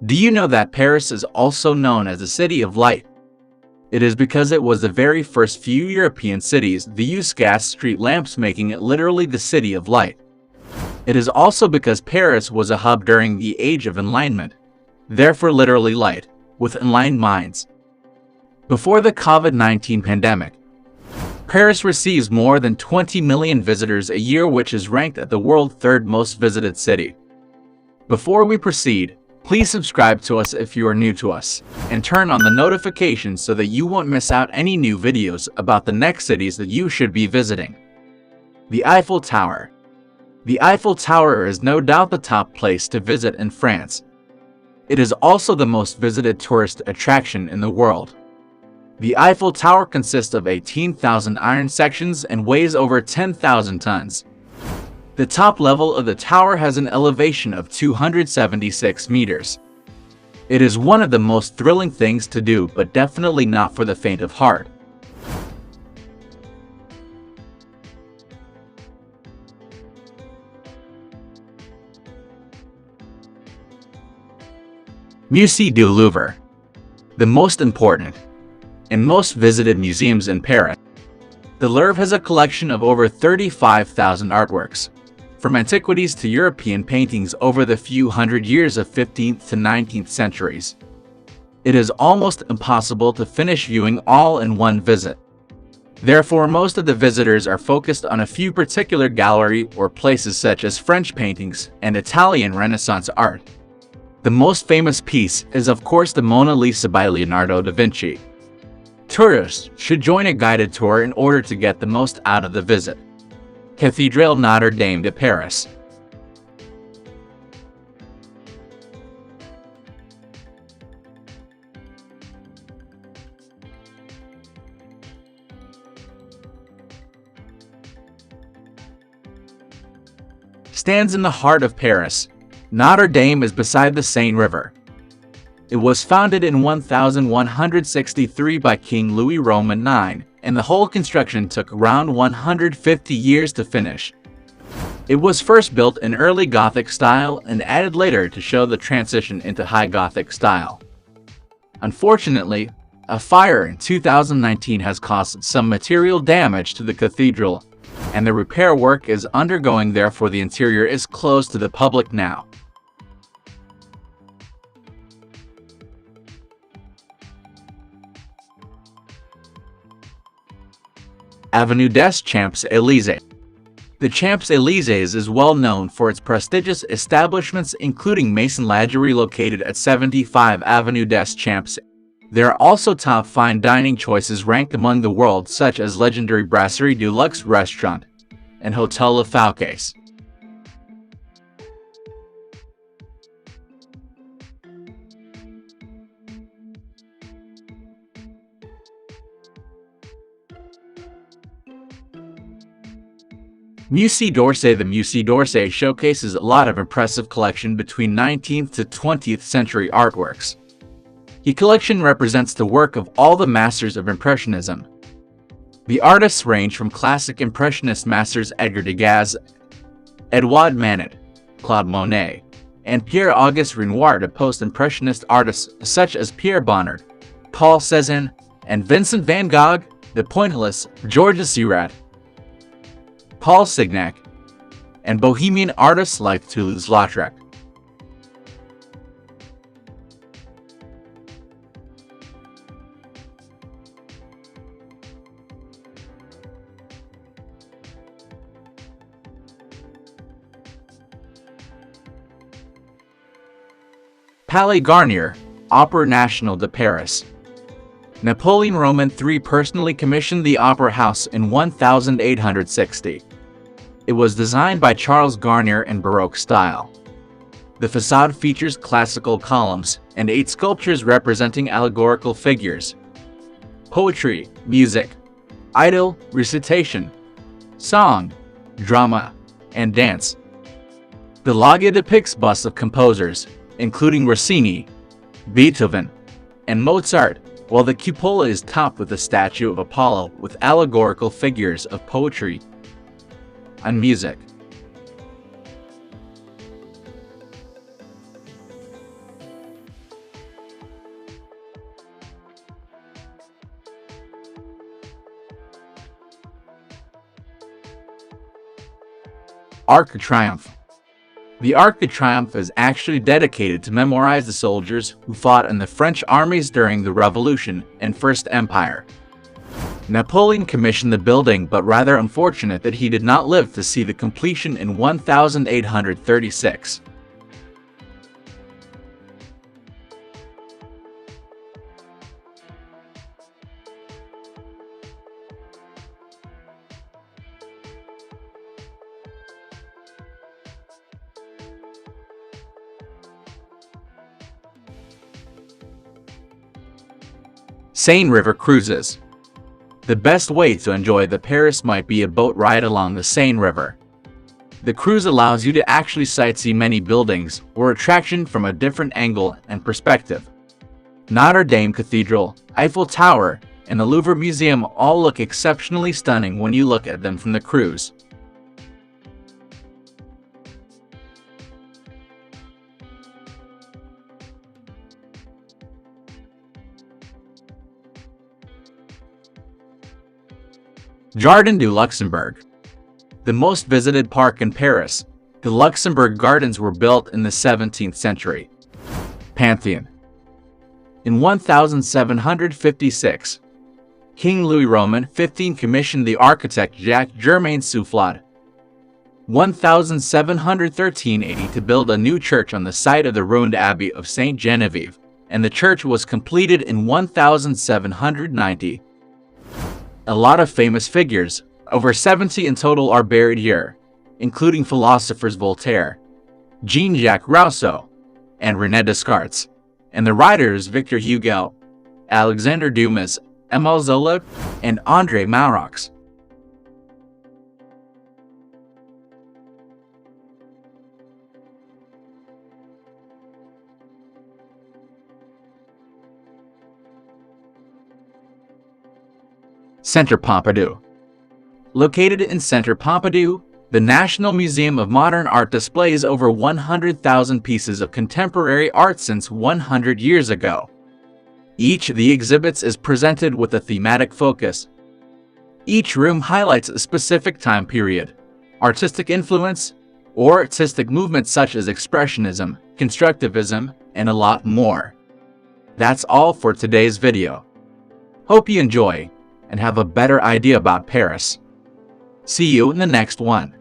Do you know that Paris is also known as the City of Light? It is because it was the very first few European cities to use gas street lamps, making it literally the City of Light. It is also because Paris was a hub during the Age of Enlightenment, therefore literally light, with enlightened minds. Before the COVID-19 pandemic, Paris receives more than 20 million visitors a year, which is ranked at the world's third most visited city. Before we proceed, please subscribe to us if you are new to us, and turn on the notifications so that you won't miss out any new videos about the next cities that you should be visiting. The Eiffel Tower. The Eiffel Tower is no doubt the top place to visit in France. It is also the most visited tourist attraction in the world. The Eiffel Tower consists of 18,000 iron sections and weighs over 10,000 tons. The top level of the tower has an elevation of 276 meters. It is one of the most thrilling things to do, but definitely not for the faint of heart. Musée du Louvre. The most important and most visited museums in Paris. The Louvre has a collection of over 35,000 artworks, from antiquities to European paintings over the few hundred years of 15th to 19th centuries. It is almost impossible to finish viewing all in one visit. Therefore, most of the visitors are focused on a few particular galleries or places such as French paintings and Italian Renaissance art. The most famous piece is of course the Mona Lisa by Leonardo da Vinci. Tourists should join a guided tour in order to get the most out of the visit. Cathédrale Notre Dame de Paris. Stands in the heart of Paris. Notre Dame is beside the Seine River. It was founded in 1163 by King Louis Roman IX, and the whole construction took around 150 years to finish. It was first built in early Gothic style and added later to show the transition into High Gothic style. Unfortunately, a fire in 2019 has caused some material damage to the cathedral, and the repair work is undergoing, therefore the interior is closed to the public now. Avenue des Champs-Élysées. The Champs-Élysées is well known for its prestigious establishments, including Maison Lagerie located at 75 Avenue des Champs. There are also top fine dining choices ranked among the world, such as legendary Brasserie du Luxe restaurant and Hotel Le Fouquet's. Musée d'Orsay. The Musée d'Orsay showcases a lot of impressive collection between 19th to 20th century artworks. The collection represents the work of all the masters of Impressionism. The artists range from classic Impressionist masters Edgar Degas, Edouard Manet, Claude Monet, and Pierre-Auguste Renoir to post-Impressionist artists such as Pierre Bonnard, Paul Cézanne, and Vincent van Gogh, the Pointillist, Georges Seurat, Paul Signac, and Bohemian artists like Toulouse-Lautrec. Palais Garnier, Opéra National de Paris. Napoleon Roman III personally commissioned the Opera House in 1860. It was designed by Charles Garnier in Baroque style. The facade features classical columns and 8 sculptures representing allegorical figures, poetry, music, idyll, recitation, song, drama, and dance. The loggia depicts busts of composers, including Rossini, Beethoven, and Mozart, while the cupola is topped with a statue of Apollo with allegorical figures of poetry and music. Arc de Triomphe. The Arc de Triomphe is actually dedicated to memorize the soldiers who fought in the French armies during the Revolution and First Empire. Napoleon commissioned the building, but rather unfortunate that he did not live to see the completion in 1836. Seine River cruises. The best way to enjoy the Paris might be a boat ride along the Seine River. The cruise allows you to actually sightsee many buildings or attractions from a different angle and perspective. Notre Dame Cathedral, Eiffel Tower, and the Louvre Museum all look exceptionally stunning when you look at them from the cruise. Jardin du Luxembourg. The most visited park in Paris, the Luxembourg Gardens were built in the 17th century. Pantheon. In 1756, King Louis Roman XV commissioned the architect Jacques-Germain Soufflot 1713 AD to build a new church on the site of the ruined Abbey of Saint Genevieve, and the church was completed in 1790. A lot of famous figures, over 70 in total, are buried here, including philosophers Voltaire, Jean-Jacques Rousseau, and René Descartes, and the writers Victor Hugo, Alexandre Dumas, Émile Zola, and André Malraux. Centre Pompidou. Located in Centre Pompidou, the National Museum of Modern Art displays over 100,000 pieces of contemporary art since 100 years ago. Each of the exhibits is presented with a thematic focus. Each room highlights a specific time period, artistic influence, or artistic movements such as Expressionism, Constructivism, and a lot more. That's all for today's video. Hope you enjoy and have a better idea about Paris. See you in the next one.